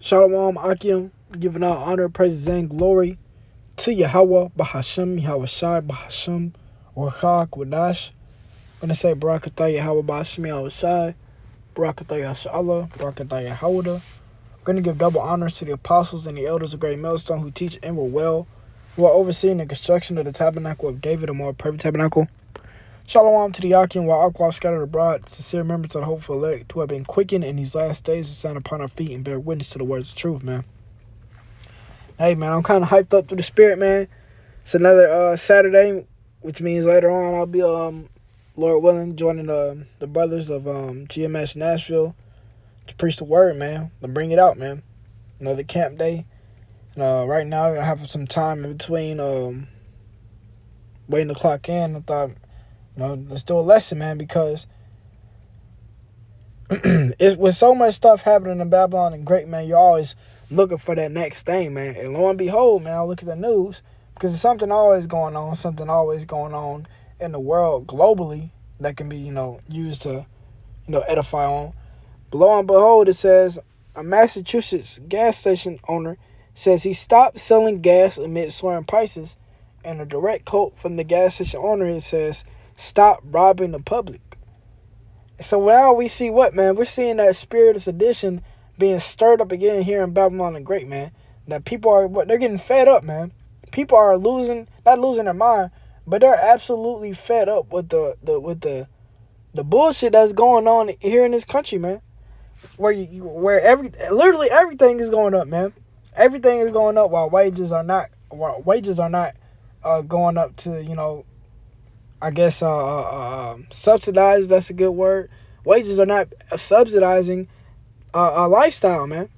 Shalom Akim, giving out honor, praises, and glory to Yahweh, Bahashem, Yahweh Shai, Bahashem, Warchak, Wadash. I'm going to say Barakatah Yahweh, Bahashem, Yahweh Shai, Barakatah Yahshallah, Barakatah Yahweh. I'm going to give double honors to the apostles and the elders of Great Millstone who teach and were well, who are overseeing the construction of the tabernacle of David, a more perfect tabernacle. Shalom to the Yakin, while Aqua scattered abroad, sincere members of the hopeful elect who have been quickened in these last days to stand upon our feet and bear witness to the words of truth, man. Hey, man, I'm kind of hyped up through the spirit, man. It's another Saturday, which means later on I'll be, Lord willing, joining the brothers of GMS Nashville to preach the word, man, to bring it out, man. Another camp day. Right now, I have some time in between waiting to clock in. I thought, let's do a lesson, man, because it's with so much stuff happening in Babylon and Great, man, you're always looking for that next thing, man. And lo and behold, man, I look at the news because there's something always going on in the world globally that can be, used to, edify on. But lo and behold, it says a Massachusetts gas station owner says he stopped selling gas amid soaring prices. And a direct quote from the gas station owner, it says, "Stop robbing the public." So now we see what, man? We're seeing that spirit of sedition being stirred up again here in Babylon the Great, man. That people they're getting fed up, man. People are not losing their mind, but they're absolutely fed up with the bullshit that's going on here in this country, man. Literally everything is going up, man. Everything is going up while wages are not going up to, I guess subsidized. That's a good word. Wages are not subsidizing a lifestyle, man.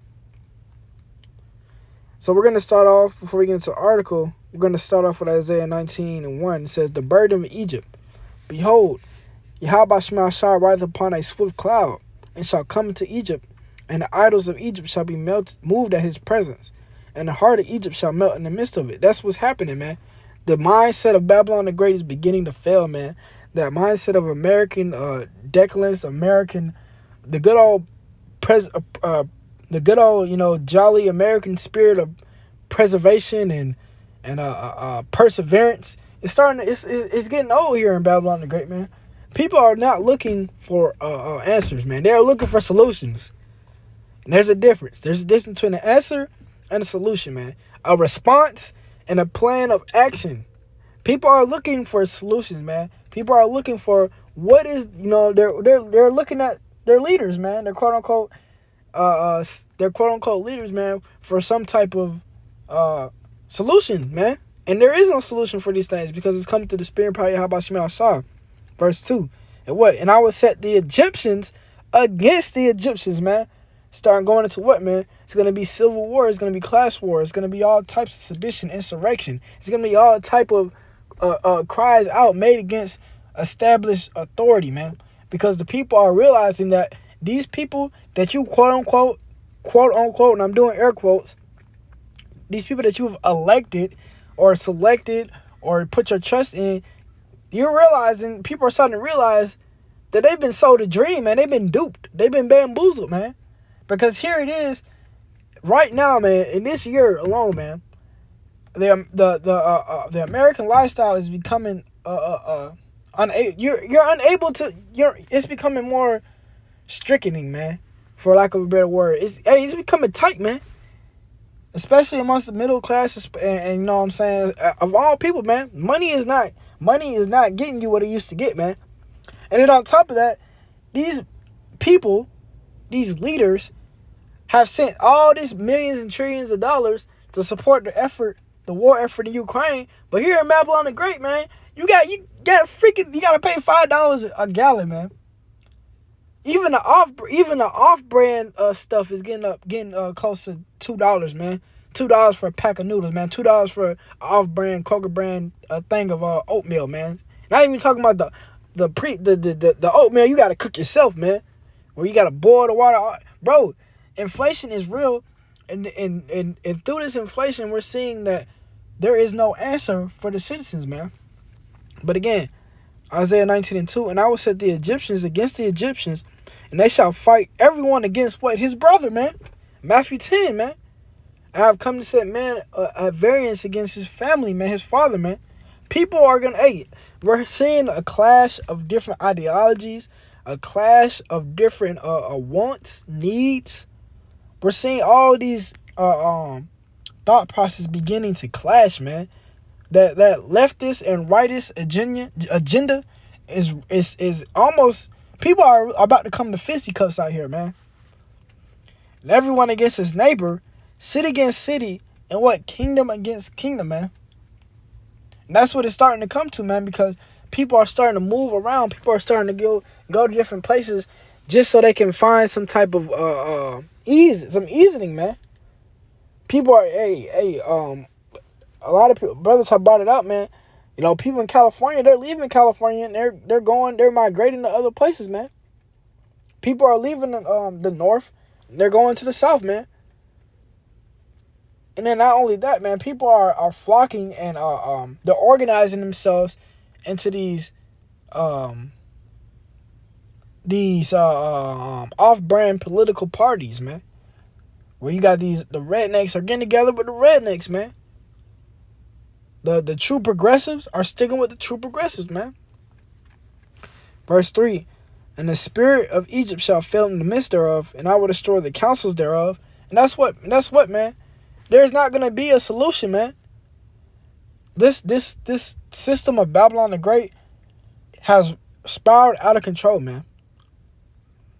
So we're going to start off, before we get into the article, we're going to start off with Isaiah 19:1. It says, "The burden of Egypt. Behold, Yahweh shall ride upon a swift cloud, and shall come into Egypt, and the idols of Egypt shall be moved at his presence, and the heart of Egypt shall melt in the midst of it." That's what's happening, man. The mindset of Babylon the Great is beginning to fail, man. That mindset of American decadence, the good old jolly American spirit of preservation and perseverance. It's getting old here in Babylon the Great, man. People are not looking for answers, man. They are looking for solutions. And there's a difference. There's a difference between an answer and a solution, man. A response and a plan of action. People are looking for solutions, man. People are looking for what is, they're looking at their leaders, man. They're quote unquote leaders, man, for some type of solution, man. And there is no solution for these things because it's coming to the spirit power of Yahweh. Verse 2. And I will set the Egyptians against the Egyptians, man. Starting going into what, man? It's going to be civil war. It's going to be class war. It's going to be all types of sedition, insurrection. It's going to be all type of cries out made against established authority, man. Because the people are realizing that these people that you quote unquote, and I'm doing air quotes, these people that you've elected or selected or put your trust in, people are starting to realize that they've been sold a dream, man. They've been duped. They've been bamboozled, man. Because here it is, right now, man. In this year alone, man, the American lifestyle is becoming It's becoming more stricken, man. For lack of a better word, it's becoming tight, man. Especially amongst the middle classes, and you know what I'm saying. Of all people, man, money is not getting you what it used to get, man. And then on top of that, these people, these leaders, have sent all these millions and trillions of dollars to support the war effort in Ukraine. But here in Babylon the Great, man, you got to pay $5 a gallon, man. Even the off-brand stuff is getting close to $2, man. $2 for a pack of noodles, man. $2 for an off-brand Kroger brand thing of oatmeal, man. Not even talking about the oatmeal you got to cook yourself, man. Where you got to boil the water, bro. Inflation is real, and through this inflation, we're seeing that there is no answer for the citizens, man. But again, Isaiah 19:2, "And I will set the Egyptians against the Egyptians, and they shall fight everyone against" what? His brother, man. Matthew 10, man. I have come to set man at variance against his family, man, his father, man. People are gonna, hey, we're seeing a clash of different ideologies, a clash of different wants, needs. We're seeing all these thought process beginning to clash, man. That leftist and rightist agenda is almost, people are about to come to fisticuffs out here, man. And everyone against his neighbor, city against city, and what, kingdom against kingdom, man. And that's what it's starting to come to, man, because people are starting to move around. People are starting to go to different places just so they can find some type of easing, man. People are, a lot of people, brothers have brought it up, man. You know, people in California, they're leaving California and they're migrating to other places, man. People are leaving the north, they're going to the south, man. And then not only that, man, people are flocking and they're organizing themselves into these off-brand political parties, man. Where you got the rednecks are getting together with the rednecks, man. The true progressives are sticking with the true progressives, man. Verse 3, and the spirit of Egypt shall fail in the midst thereof, and I will destroy the counsels thereof. And that's what, man. There's not going to be a solution, man. This system of Babylon the Great has spiraled out of control, man.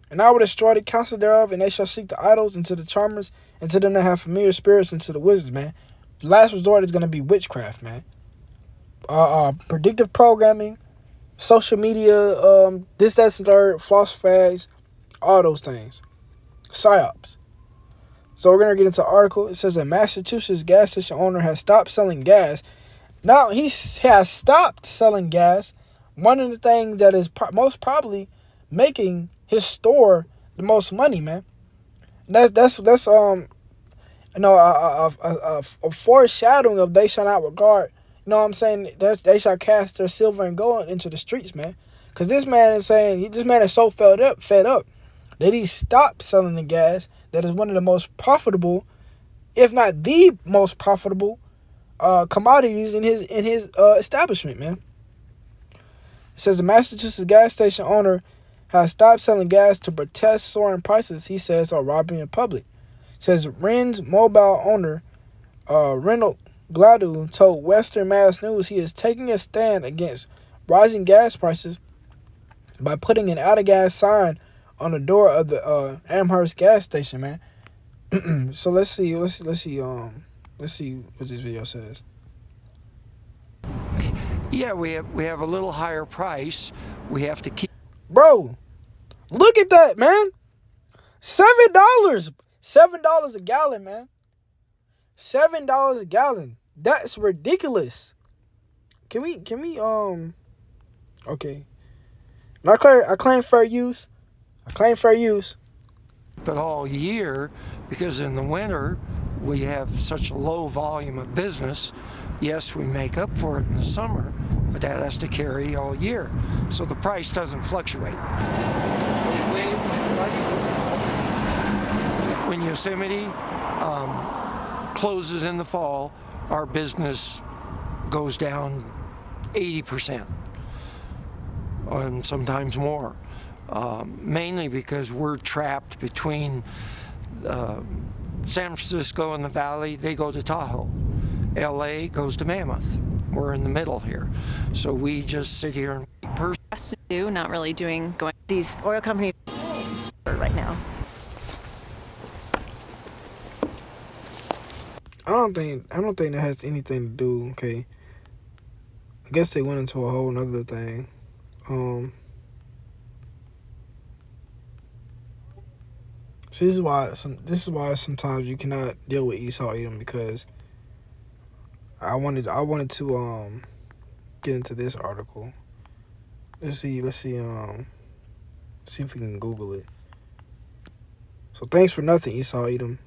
And I will destroy the counsel thereof, and they shall seek the idols, and to the charmers, and to them that have familiar spirits, and to the wizards, man. The last resort is going to be witchcraft, man. Predictive programming, social media, this, that, and third, false flags, all those things. PsyOps. So we're going to get into the article. It says a Massachusetts gas station owner has stopped selling gas. Now, he has stopped selling gas. One of the things that is most probably making his store the most money, man. That's a foreshadowing of they shall not regard. You know what I'm saying? They shall cast their silver and gold into the streets, man. Because this man is saying, this man is so fed up that he stopped selling the gas. That is one of the most profitable, if not the most profitable, commodities in his establishment, man. It says the Massachusetts gas station owner has stopped selling gas to protest soaring prices he says are robbing the public. It says Ren's mobile owner, Reynold Gladue, told Western Mass News he is taking a stand against rising gas prices by putting an out of gas sign on the door of the Amherst gas station, man. So let's see what this video says. Yeah, we have a little higher price. We have to keep. Bro, look at that, man. $7. $7 a gallon, man. $7 a gallon. That's ridiculous. Can we okay. I claim fair use. But all year, because in the winter we have such a low volume of business. Yes, we make up for it in the summer, but that has to carry all year. So the price doesn't fluctuate. When Yosemite closes in the fall, our business goes down 80%, and sometimes more. Mainly because we're trapped between San Francisco and the Valley. They go to Tahoe. LA goes to Mammoth. We're in the middle here. So we just sit here and not really going these oil companies right now. I don't think that has anything to do. Okay, I guess they went into a whole nother thing. So this is why sometimes you cannot deal with Esau Edom, because I wanted to get into this article. Let's see if we can Google it. So thanks for nothing, Esau Edom.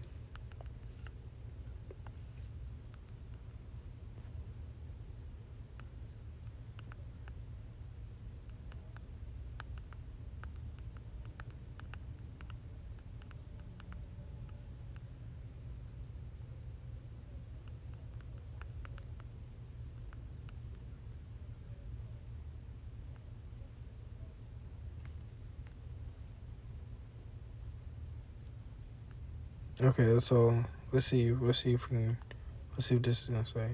Okay, so let's see if we can, let's see what this is gonna say.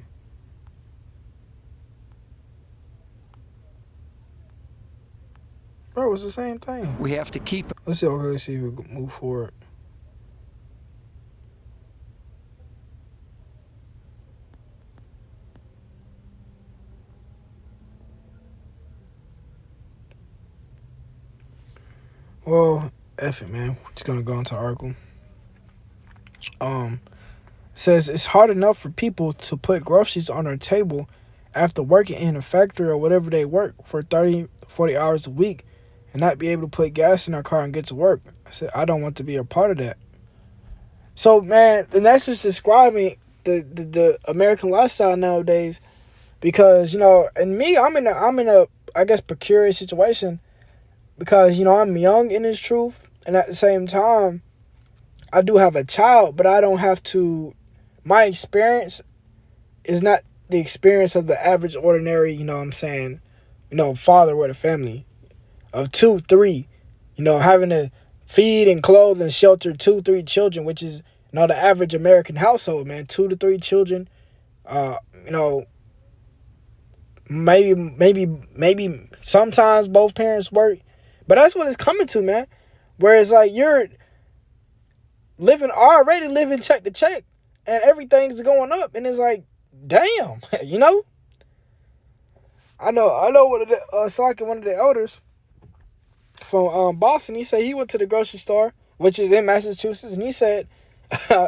Bro, it's the same thing. We have to keep. Let's see. Okay, let's see if we can move forward. Well, F it, man. We're just gonna go into the article. It says it's hard enough for people to put groceries on their table after working in a factory or whatever they work for 30, 40 hours a week and not be able to put gas in their car and get to work. I said, I don't want to be a part of that. So, man, and that's just describing the American lifestyle nowadays because, you know, and me, I'm in a I guess, precarious situation because, you know, I'm young in this truth. And at the same time, I do have a child, but I don't have to. My experience is not the experience of the average, ordinary, you know what I'm saying, you know, father with a family of 2, 3, you know, having to feed and clothe and shelter 2, 3 children, which is, you know, the average American household, man, 2 to 3 children, you know, maybe sometimes both parents work, but that's what it's coming to, man. Whereas, like, you're already living check to check, and everything's going up, and it's like, damn, you know. I know. One of the elders from Boston. He said he went to the grocery store, which is in Massachusetts, and he said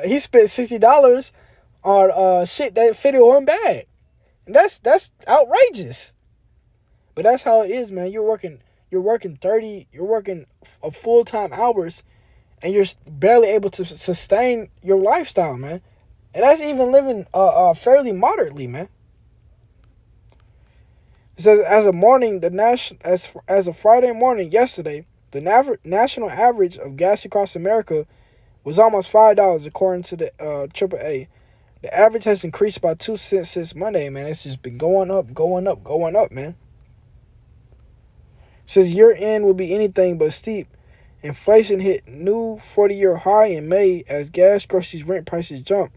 he spent $60 on shit that fitted one bag, and that's outrageous. But that's how it is, man. You're working a full-time hours, and you're barely able to sustain your lifestyle, man. And that's even living fairly moderately, man. It says as a Friday morning yesterday, the national average of gas across America was almost $5, according to the AAA. The average has increased by 2 cents since Monday, man. It's just been going up, man. It says year end will be anything but steep. Inflation hit new 40-year high in May as gas, groceries, rent prices jump.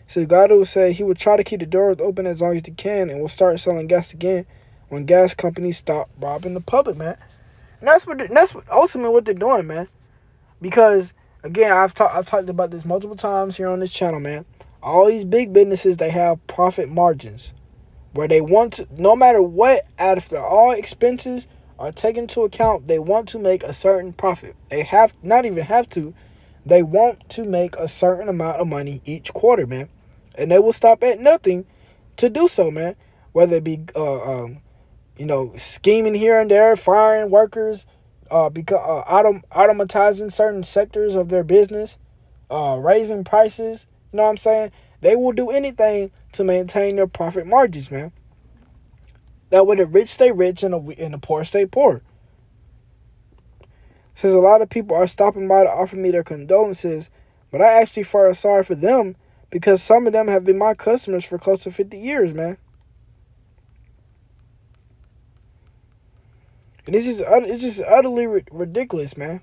So Gatto said he would try to keep the doors open as long as he can and will start selling gas again when gas companies stop robbing the public, man. And that's what ultimately what they're doing, man. Because again, I've talked about this multiple times here on this channel, man. All these big businesses, they have profit margins where they want to, no matter what, after all expenses are taken into account, they want to make a certain profit. They they want to make a certain amount of money each quarter, man. And they will stop at nothing to do so, man. Whether it be, scheming here and there, firing workers, automatizing certain sectors of their business, raising prices. You know what I'm saying? They will do anything to maintain their profit margins, man. That way the rich stay rich and the poor stay poor. Says a lot of people are stopping by to offer me their condolences, but I actually feel sorry for them because some of them have been my customers for close to 50 years, man. And it's just utterly ridiculous, man.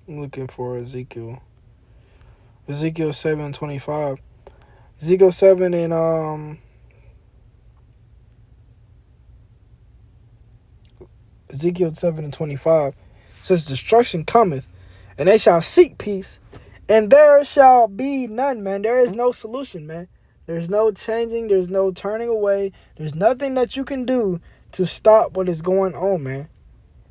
I'm looking for Ezekiel 7:25. Ezekiel 7 and Ezekiel 7:25 says, destruction cometh, and they shall seek peace, and there shall be none, man. There is no solution, man. There's no changing. There's no turning away. There's nothing that you can do to stop what is going on, man.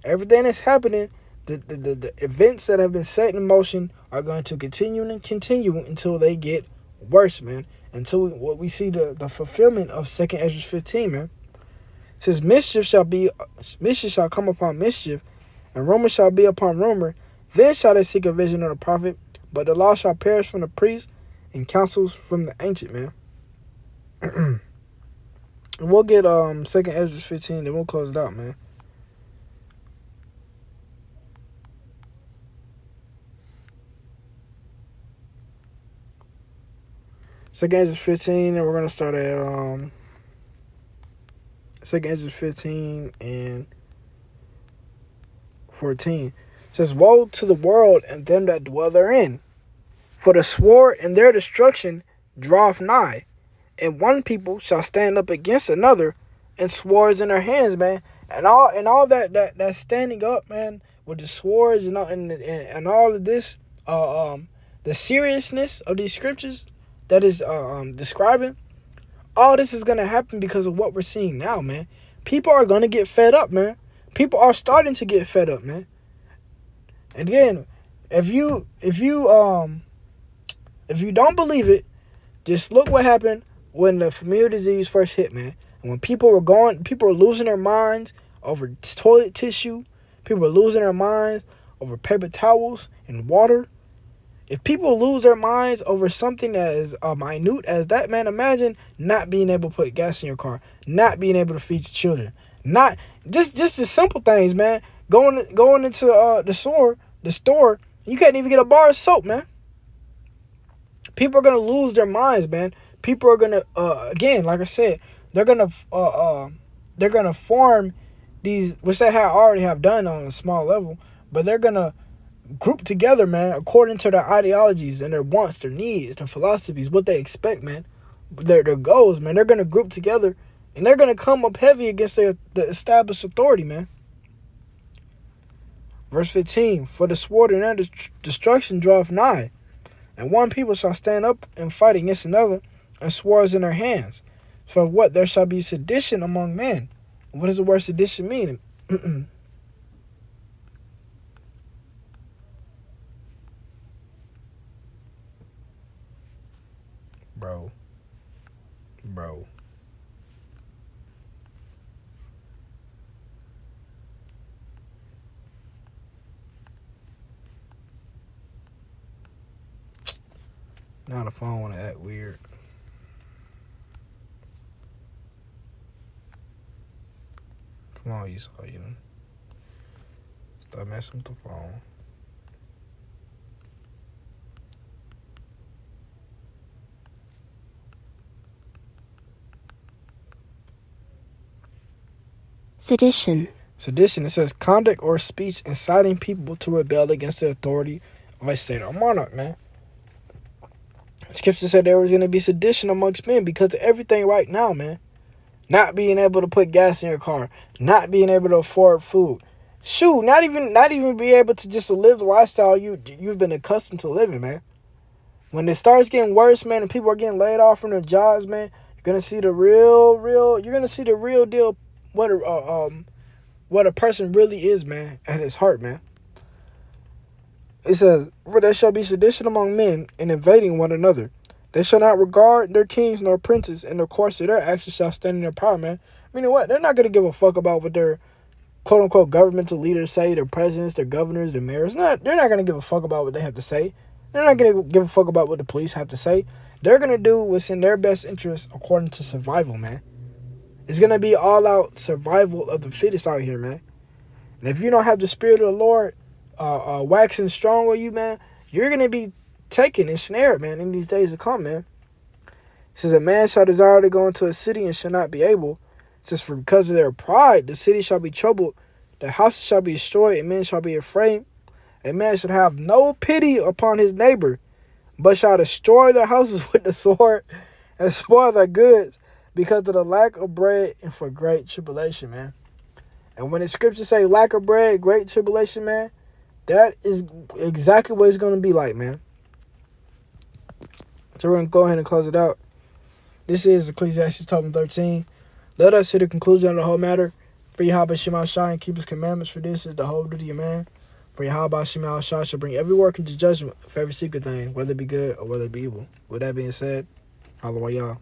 Everything that's happening, the events that have been set in motion are going to continue until they get worse, man. Until we see the fulfillment of 2 Ezra 15, man. It says, mischief shall come upon mischief, and rumor shall be upon rumor. Then shall they seek a vision of the prophet, but the law shall perish from the priest, and counsels from the ancient, man. And we'll get 2 Ezra 15, then we'll close it out, man. Second Ezra 15, and we're gonna start at Second Ezra 15 and 14. It says, "Woe to the world and them that dwell therein, for the sword and their destruction draweth nigh, and one people shall stand up against another, and swords in their hands," man. And all that standing up, man, with the swords and all of this, the seriousness of these scriptures that is describing, all this is gonna happen because of what we're seeing now, man. People are gonna get fed up, man. People are starting to get fed up, man. And again, if you don't believe it, just look what happened when the familial disease first hit, man. And when people were losing their minds over toilet tissue, people were losing their minds over paper towels and water. If people lose their minds over something that is minute as that, man, imagine not being able to put gas in your car, not being able to feed your children, not just the simple things, man. Going into the store, you can't even get a bar of soap, man. People are gonna lose their minds, man. People are gonna again, like I said, they're gonna form these, which they already have done on a small level, but they're gonna group together, man, according to their ideologies and their wants, their needs, their philosophies, what they expect, man, their goals, man. They're gonna group together and they're gonna come up heavy against the established authority, man. Verse 15, "For the sword and their destruction draweth nigh, and one people shall stand up and fight against another, and swords in their hands. For what? There shall be sedition among men." What does the word sedition mean? Bro. Now the phone want to act weird. Come on, you know. Stop messing with the phone. Sedition. Sedition, it says conduct or speech inciting people to rebel against the authority of a state or monarch, man. Scripture said there was going to be sedition amongst men because of everything right now, man. Not being able to put gas in your car, not being able to afford food. Shoot, not even be able to just live the lifestyle you've been accustomed to living, man. When it starts getting worse, man, and people are getting laid off from their jobs, man, you're gonna see the real deal. What a person really is, man, at his heart, man. It says, "For there shall be sedition among men, and invading one another. They shall not regard their kings nor princes, and the course of their actions shall stand in their power," man. Meaning what? They're not gonna give a fuck about what their quote unquote governmental leaders say, their presidents, their governors, their mayors. They're not gonna give a fuck about what they have to say. They're not gonna give a fuck about what the police have to say. They're gonna do what's in their best interest according to survival, man. It's gonna be all out survival of the fittest out here, man. And if you don't have the Spirit of the Lord waxing strong on you, man, you're gonna be taken and snared, man, in these days to come, man. It says, "A man shall desire to go into a city and shall not be able. It says, for because of their pride, the city shall be troubled, the houses shall be destroyed, and men shall be afraid. A man should have no pity upon his neighbor, but shall destroy their houses with the sword and spoil their goods because of the lack of bread and for great tribulation," man. And when the scriptures say lack of bread, great tribulation, man, that is exactly what it's going to be like, man. So we're going to go ahead and close it out. This is Ecclesiastes 12:13. Let us hear the conclusion of the whole matter. For Yahweh Shema Shai and keep his commandments, for this is the whole duty of man. For Yahweh Shema Shai shall bring every work into judgment for every secret thing, whether it be good or whether it be evil. With that being said, hallelujah.